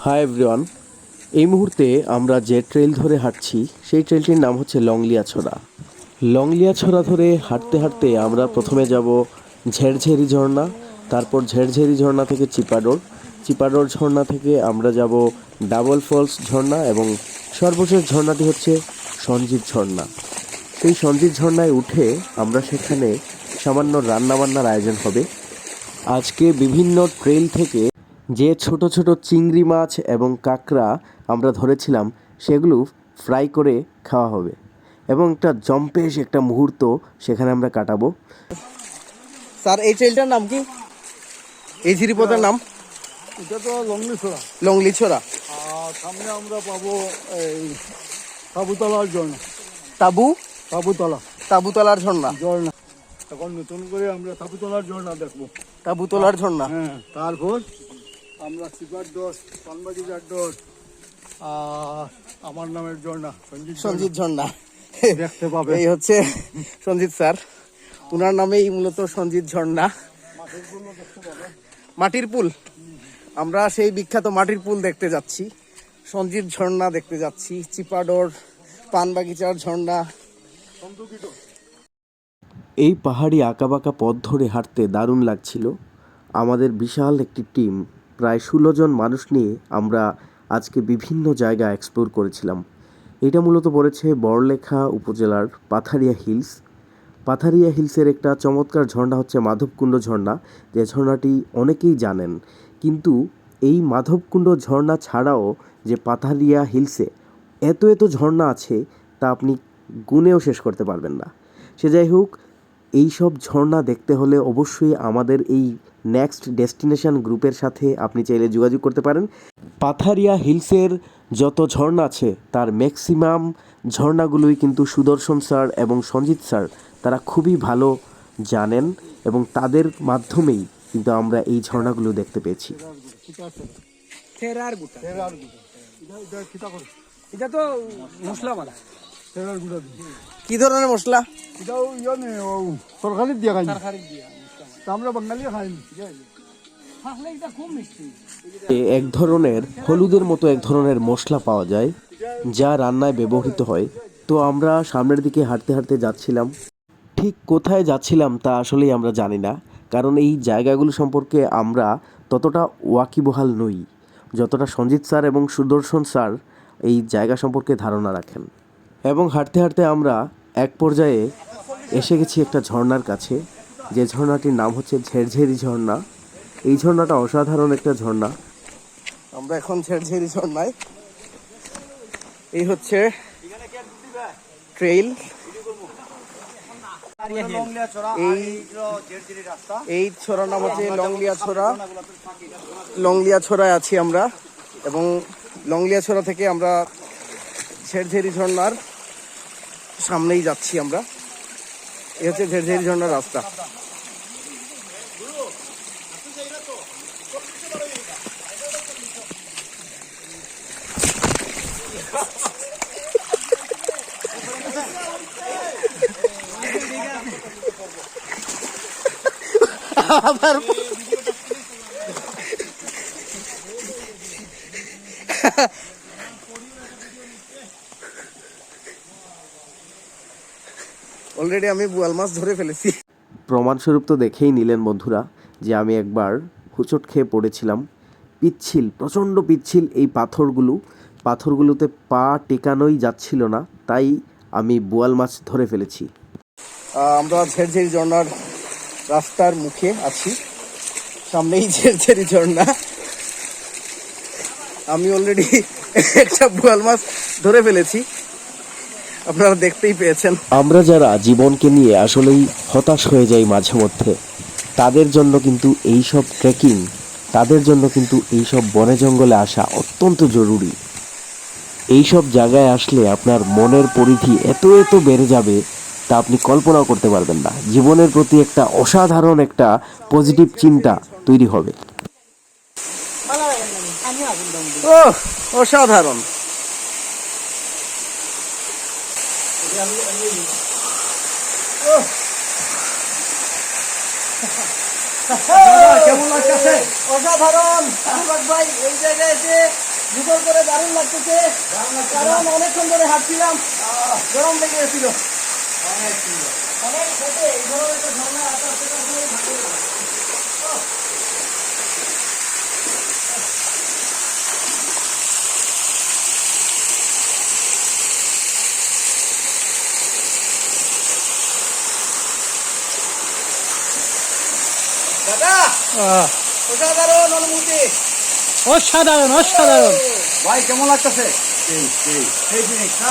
Hi everyone. এই মুহূর্তে আমরা যে ট্রেল ধরে হাঁটছি সেই ট্রেলটির নাম হচ্ছে লংলিয়াছড়া। লংলিয়াছড়া ধরে হাঁটতে হাঁটতে আমরা প্রথমে যাব ঝেরঝেরি ঝর্ণা, তারপর ঝেরঝেরি ঝর্ণা থেকে চিপাডোর, চিপাডোর ঝর্ণা থেকে আমরা যাব ডাবল ফলস ঝর্ণা এবং সর্বশেষ ঝর্ণাটি হচ্ছে সঞ্জিত ঝর্ণা। সেই সঞ্জিত ঝর্ণায় উঠে আমরা সেখানে সামান্য রান্নাবান্নার আয়োজন হবে। আজকে বিভিন্ন ট্রেল থেকে যে ছোট ছোট চিংড়ি মাছ এবং কাঁকড়া আমরা ধরেছিলাম সেগুলো ফ্রাই করে খাওয়া হবে এবং একটা জম্পেশ একটা মুহূর্ত সেখানে আমরা কাটাবো। স্যার এই ট্রেলটার নাম কি? এই ঝিরিপথের নাম? এটা তো লংলিছড়া। লংলিছড়া। সামনে আমরা পাবো এই তাবুতলার ঝর্ণা। তাবুতলার ঝর্ণা। এখন নতুন করে আমরা তাবুতলার ঝর্ণা দেখবো। তাবুতলার ঝর্ণা। হ্যাঁ, তারপর আমরা সিপার দশ, পানবাগিচার দশ, আমার নামের ঝর্ণা সঞ্জিত ঝর্ণা দেখতে পাবে। এই হচ্ছে সঞ্জিত স্যার, উনার নামেই মূলত সঞ্জিত ঝর্ণা। মাটির পুল, আমরা সেই বিখ্যাত মাটির পুল দেখতে যাচ্ছি, সঞ্জিত ঝর্ণা দেখতে যাচ্ছি, চিপাডোর পানবাগিচার ঝর্ণা। এই পাহাড়ি আঁকাবাঁকা পথ ধরে হাঁটতে দারুণ লাগছিল। আমাদের বিশাল একটি টিম, প্রায় 16 জন মানুষ নিয়ে আমরা আজকে বিভিন্ন জায়গা এক্সপ্লোর করেছিলাম। এটা মূলত পড়েছে বড়লেখা উপজেলার পাথারিয়া হিলস। পাথারিয়া হিলসের একটা চমৎকার ঝর্ণা হচ্ছে মাধবকুণ্ড ঝর্ণা, যে ঝর্ণাটি অনেকেই জানেন। কিন্তু এই মাধবকুণ্ড ঝর্ণা ছাড়াও যে পাথারিয়া হিলসে এত এত ঝর্ণা আছে তা আপনি গুণেও শেষ করতে পারবেন না। সে যাই হোক, এই সব ঝর্ণা দেখতে হলে অবশ্যই আমাদের এই নেক্সট ডেস্টিনেশন গ্রুপের সাথে আপনি চাইলে যোগাযোগ করতে পারেন। পাথারিয়া হিলসের যত ঝর্ণা আছে তার ম্যাক্সিমাম ঝর্ণাগুলোই কিন্তু সুদর্শন স্যার এবং সঞ্জিত স্যার তারা খুবই ভালো জানেন এবং তাদের মাধ্যমেই কিন্তু আমরা এই ঝর্ণাগুলো দেখতে পেয়েছি। এটা তো মশলা বালা। কি ধরনের মশলা? এটাও তরকারি দিয়ে খাই, আমরা বাঙালি খাই। এক ধরনের হলুদের মতো এক ধরনের মশলা পাওয়া যায় যা রান্নায় ব্যবহৃত হয়। তো আমরা সামনের দিকে হাঁটতে হাঁটতে যাচ্ছিলাম, ঠিক কোথায় যাচ্ছিলাম তা আসলেই আমরা জানি না, কারণ এই জায়গাগুলো সম্পর্কে আমরা ততটা ওয়াকিবহাল নই যতটা সঞ্জিত স্যার এবং সুদর্শন স্যার এই জায়গা সম্পর্কে ধারণা রাখেন। এবং হাঁটতে হাঁটতে আমরা এক পর্যায়ে এসে গেছি একটা ঝর্ণার কাছে, যে ঝর্ণাটির নাম হচ্ছে ঝেরঝেরি ঝর্ণা। এই ঝর্ণাটা অসাধারণ একটা ঝর্ণা। আমরা এখন ঝেরঝেরি ঝর্ণায়। এই হচ্ছে ট্রেইল। এই ছড়ার নাম হচ্ছে লংলিয়াছড়া। লংলিয়াছড়ায় আছি আমরা এবং লংলিয়াছড়া থেকে আমরা ঝেরঝেরি ঝর্ণার সামনেই যাচ্ছি আমরা। এই হচ্ছে ঝেরঝেরি ঝর্ণার রাস্তা। আবার অলরেডি আমি বোয়াল মাছ ধরে ফেলেছি। প্রমাণস্বরূপ তো দেখেই নিলেন বন্ধুরা যে আমি একবার হোঁচট খেয়ে পড়েছিলাম। পিচ্ছিল, প্রচণ্ড পিচ্ছিল এই পাথরগুলোতে পা টেকানোই যাচ্ছিল না, তাই আমি বোয়াল মাছ ধরে ফেলেছি। আমরা ঝেরঝেরি ঝর্ণার রাস্তার মুখে আছি, সামনেই ঝেরঝেরি ঝর্ণা। আমি অলরেডি একটা বোয়াল মাছ ধরে ফেলেছি, আপনারা দেখতেই পেয়েছেন। আমরা যারা জীবনকে নিয়ে আসলেই হতাশ হয়ে যাই মাঝে মধ্যে, তাদের জন্য কিন্তু এইসব ট্রেকিং, তাদের জন্য কিন্তু এইসব বনে জঙ্গলে আসা অত্যন্ত জরুরি। এইসব জায়গায় আসলে আপনার মনের পরিধি এত এত বেড়ে যাবে তা আপনি কল্পনাও করতে পারবেন না। জীবনের প্রতি একটা অসাধারণ একটা পজিটিভ চিন্তা তৈরি হবে। অসাধারণ। কেমন লাগছে? অসাধারণ ভাই, এই জায়গায় এসে গোসল করে দারুণ লাগতেছে, কারণ অনেকক্ষণ ধরে হাঁটছিলাম, গরম লেগে গেছিল। অনেক খেতে এই ধরনের একটা ঝর্ণা আছে, সেটা আসলেই ভালো লাগে। দাদা অসাধারণ অনুভূতি। অসাধারণ অসাধারণ। ভাই কেমন লাগতেছে? সেই জিনিস না?